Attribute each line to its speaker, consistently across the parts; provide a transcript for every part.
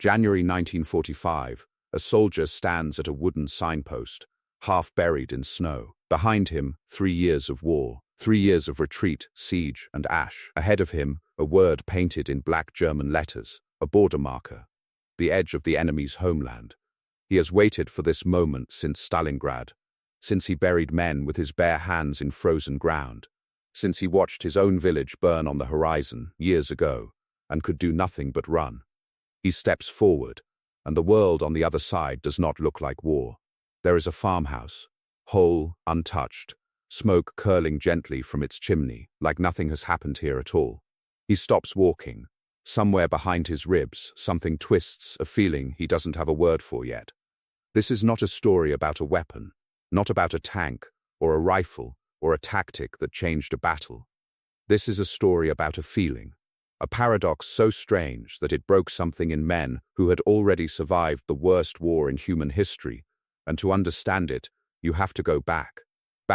Speaker 1: January 1945, a soldier stands at a wooden signpost, half buried in snow. Behind him, 3 years of war, 3 years of retreat, siege, and ash. Ahead of him, a word painted in black German letters, a border marker, the edge of the enemy's homeland. He has waited for this moment since Stalingrad, since he buried men with his bare hands in frozen ground, since he watched his own village burn on the horizon years ago and could do nothing but run. He steps forward, and the world on the other side does not look like war. There is a farmhouse, whole, untouched, smoke curling gently from its chimney, like nothing has happened here at all. He stops walking. Somewhere behind his ribs, something twists, a feeling he doesn't have a word for yet. This is not a story about a weapon, not about a tank, or a rifle, or a tactic that changed a battle. This is a story about a feeling, a paradox so strange that it broke something in men who had already survived the worst war in human history, and to understand it, you have to go back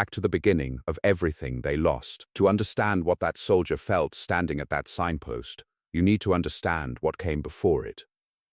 Speaker 1: to the beginning of everything they lost. To understand what that soldier felt standing at that signpost, you need to understand what came before it.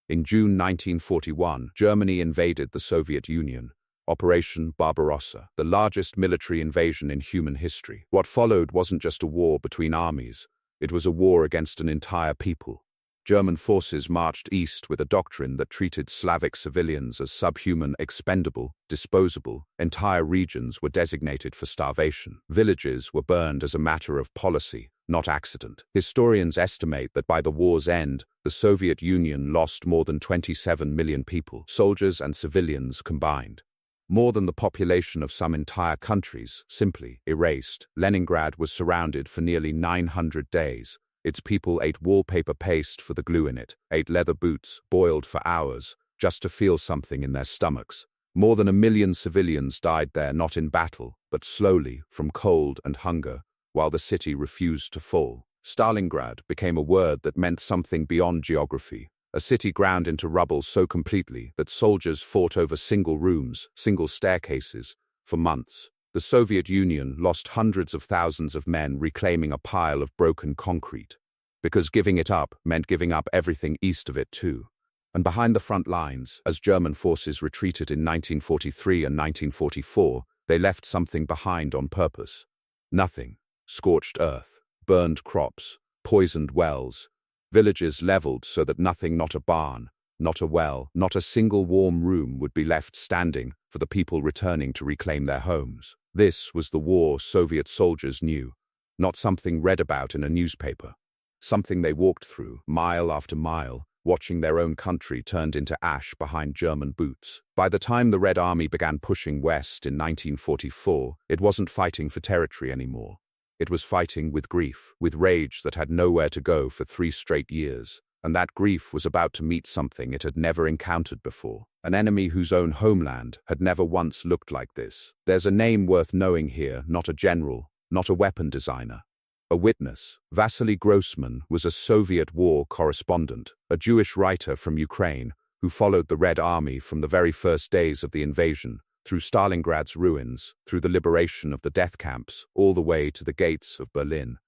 Speaker 1: In June 1941, Germany invaded the Soviet Union, Operation Barbarossa, the largest military invasion in human history. What followed wasn't just a war between armies, it was a war against an entire people. German forces marched east with a doctrine that treated Slavic civilians as subhuman, expendable, disposable. Entire regions were designated for starvation. Villages were burned as a matter of policy, not accident. Historians estimate that by the war's end, the Soviet Union lost more than 27 million people, soldiers and civilians combined. More than the population of some entire countries, simply erased. Leningrad was surrounded for nearly 900 days. Its people ate wallpaper paste for the glue in it, ate leather boots, boiled for hours, just to feel something in their stomachs. More than 1 million civilians died there, not in battle, but slowly, from cold and hunger, while the city refused to fall. Stalingrad became a word that meant something beyond geography. A city ground into rubble so completely that soldiers fought over single rooms, single staircases, for months. The Soviet Union lost hundreds of thousands of men reclaiming a pile of broken concrete, because giving it up meant giving up everything east of it too. And behind the front lines, as German forces retreated in 1943 and 1944, they left something behind on purpose. Nothing. Scorched earth, burned crops, poisoned wells, villages leveled so that nothing, not a barn, not a well, not a single warm room would be left standing for the people returning to reclaim their homes. This was the war Soviet soldiers knew, not something read about in a newspaper. Something they walked through, mile after mile, watching their own country turned into ash behind German boots. By the time the Red Army began pushing west in 1944, it wasn't fighting for territory anymore. It was fighting with grief, with rage that had nowhere to go for 3 straight years. And that grief was about to meet something it had never encountered before. An enemy whose own homeland had never once looked like this. There's a name worth knowing here, not a general, not a weapon designer. A witness. Vasily Grossman was a Soviet war correspondent, a Jewish writer from Ukraine who followed the Red Army from the very first days of the invasion, through Stalingrad's ruins, through the liberation of the death camps, all the way to the gates of Berlin.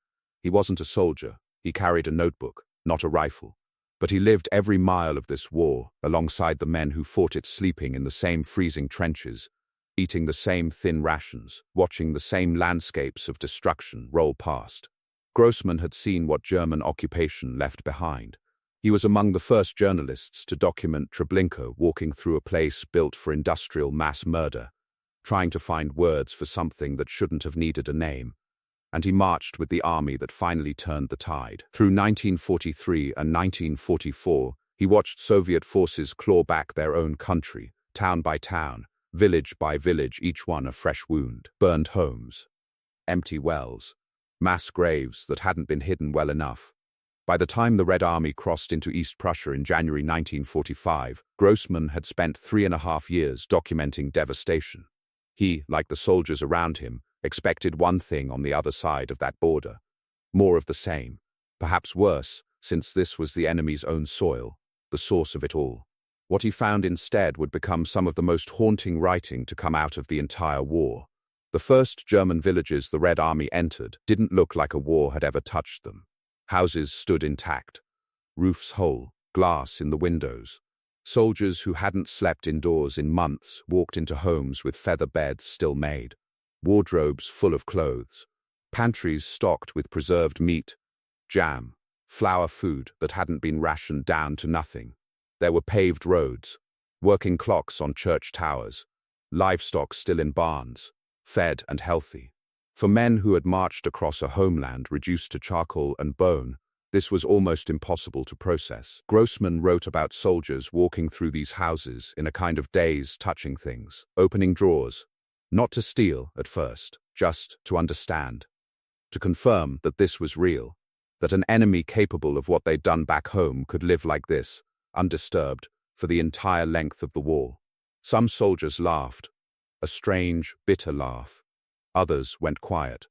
Speaker 1: He wasn't a soldier. He carried a notebook, not a rifle. But he lived every mile of this war, alongside the men who fought it, sleeping in the same freezing trenches, eating the same thin rations, watching the same landscapes of destruction roll past. Grossman had seen what German occupation left behind. He was among the first journalists to document Treblinka walking through a place built for industrial mass murder, trying to find words for something that shouldn't have needed a name. And he marched with the army that finally turned the tide. Through 1943 and 1944, he watched Soviet forces claw back their own country, town by town, village by village, each one a fresh wound. Burned homes, empty wells, mass graves that hadn't been hidden well enough. By the time the Red Army crossed into East Prussia in January 1945, Grossman had spent 3.5 years documenting devastation. He, like the soldiers around him, expected one thing on the other side of that border. More of the same. Perhaps worse, since this was the enemy's own soil, the source of it all. What he found instead would become some of the most haunting writing to come out of the entire war. The first German villages the Red Army entered didn't look like a war had ever touched them. Houses stood intact, roofs whole, glass in the windows. Soldiers who hadn't slept indoors in months walked into homes with feather beds still made, wardrobes full of clothes, pantries stocked with preserved meat, jam, flour food that hadn't been rationed down to nothing. There were paved roads, working clocks on church towers, livestock still in barns, fed and healthy. For men who had marched across a homeland reduced to charcoal and bone, this was almost impossible to process. Grossman wrote about soldiers walking through these houses in a kind of daze, touching things, opening drawers, not to steal at first, just to understand, to confirm that this was real, that an enemy capable of what they'd done back home could live like this, undisturbed, for the entire length of the war. Some soldiers laughed, a strange, bitter laugh. Others went quiet.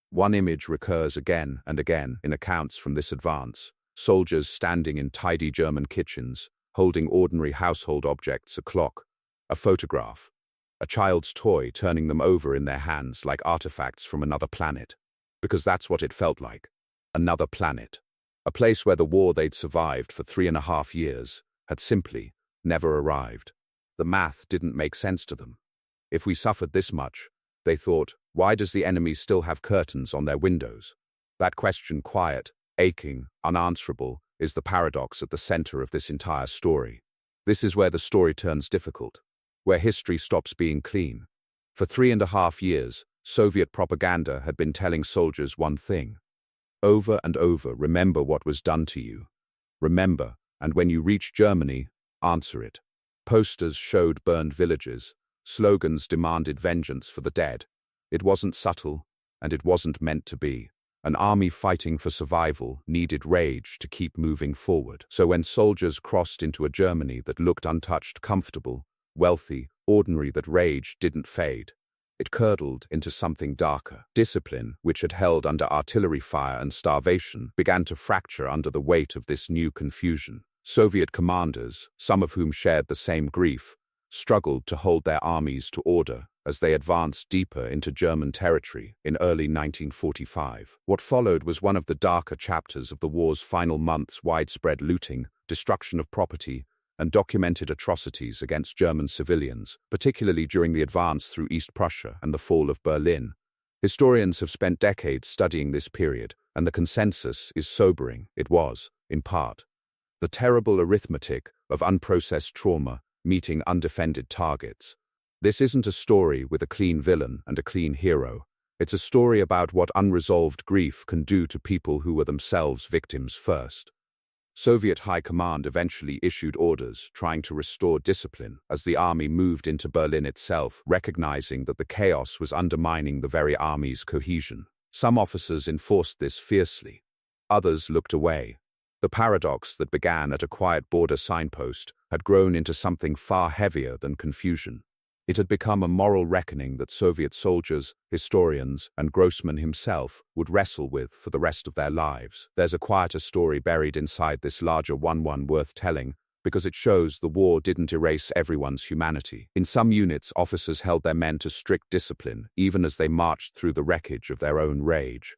Speaker 1: One image recurs again and again in accounts from this advance: soldiers standing in tidy German kitchens, holding ordinary household objects, a clock, a photograph, a child's toy, turning them over in their hands like artifacts from another planet. Because that's what it felt like. Another planet. A place where the war they'd survived for 3.5 years had simply never arrived. The math didn't make sense to them. If we suffered this much, they thought, why does the enemy still have curtains on their windows? That question, quiet, aching, unanswerable, is the paradox at the center of this entire story. This is where the story turns difficult, where history stops being clean. For 3.5 years, Soviet propaganda had been telling soldiers one thing. Over and over, remember what was done to you. Remember, and when you reach Germany, answer it. Posters showed burned villages. Slogans demanded vengeance for the dead. It wasn't subtle, and it wasn't meant to be. An army fighting for survival needed rage to keep moving forward. So when soldiers crossed into a Germany that looked untouched, comfortable, wealthy, ordinary, that rage didn't fade. It curdled into something darker. Discipline, which had held under artillery fire and starvation, began to fracture under the weight of this new confusion. Soviet commanders, some of whom shared the same grief, struggled to hold their armies to order as they advanced deeper into German territory in early 1945. What followed was one of the darker chapters of the war's final months: widespread looting, destruction of property, and documented atrocities against German civilians, particularly during the advance through East Prussia and the fall of Berlin. Historians have spent decades studying this period, and the consensus is sobering. It was, in part, the terrible arithmetic of unprocessed trauma meeting undefended targets. This isn't a story with a clean villain and a clean hero. It's a story about what unresolved grief can do to people who were themselves victims first. Soviet High Command eventually issued orders trying to restore discipline as the army moved into Berlin itself, recognizing that the chaos was undermining the very army's cohesion. Some officers enforced this fiercely. Others looked away. The paradox that began at a quiet border signpost had grown into something far heavier than confusion. It had become a moral reckoning that Soviet soldiers, historians, and Grossman himself would wrestle with for the rest of their lives. There's a quieter story buried inside this larger one worth telling, because it shows the war didn't erase everyone's humanity. In some units, officers held their men to strict discipline, even as they marched through the wreckage of their own rage.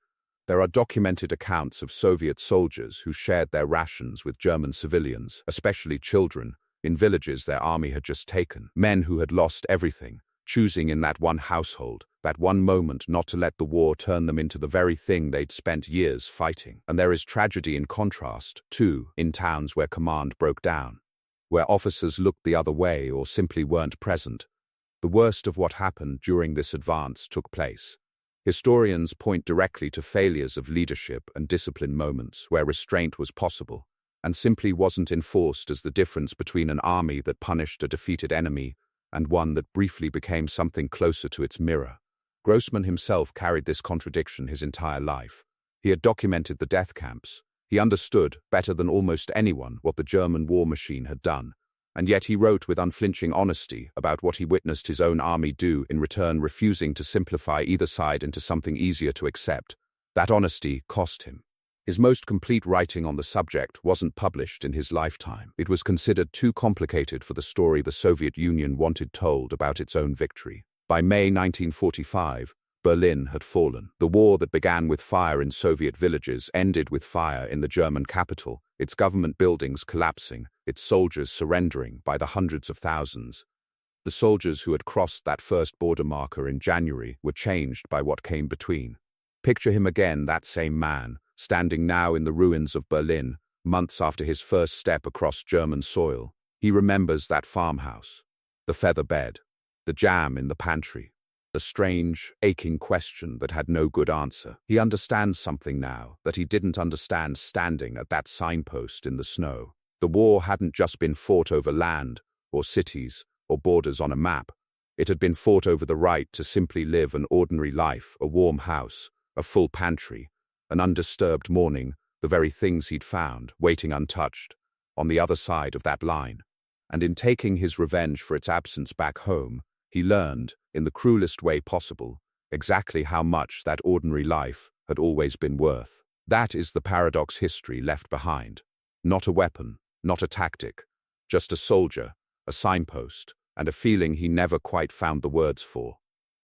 Speaker 1: There are documented accounts of Soviet soldiers who shared their rations with German civilians, especially children, in villages their army had just taken. Men who had lost everything, choosing in that one household, that one moment, not to let the war turn them into the very thing they'd spent years fighting. And there is tragedy in contrast, too, in towns where command broke down, where officers looked the other way or simply weren't present. The worst of what happened during this advance took place. Historians point directly to failures of leadership and discipline, moments where restraint was possible and simply wasn't enforced, as the difference between an army that punished a defeated enemy and one that briefly became something closer to its mirror. Grossman himself carried this contradiction his entire life. He had documented the death camps. He understood, better than almost anyone, what the German war machine had done. And yet he wrote with unflinching honesty about what he witnessed his own army do, in return refusing to simplify either side into something easier to accept. That honesty cost him. His most complete writing on the subject wasn't published in his lifetime. It was considered too complicated for the story the Soviet Union wanted told about its own victory. By May 1945, Berlin had fallen. The war that began with fire in Soviet villages ended with fire in the German capital, its government buildings collapsing, its soldiers surrendering by the hundreds of thousands. The soldiers who had crossed that first border marker in January were changed by what came between. Picture him again, that same man, standing now in the ruins of Berlin, months after his first step across German soil. He remembers that farmhouse, the feather bed, the jam in the pantry, the strange, aching question that had no good answer. He understands something now that he didn't understand standing at that signpost in the snow. The war hadn't just been fought over land, or cities, or borders on a map. It had been fought over the right to simply live an ordinary life, a warm house, a full pantry, an undisturbed morning, the very things he'd found, waiting untouched, on the other side of that line. And in taking his revenge for its absence back home, he learned, in the cruelest way possible, exactly how much that ordinary life had always been worth. That is the paradox history left behind. Not a weapon, not a tactic, just a soldier, a signpost, and a feeling he never quite found the words for.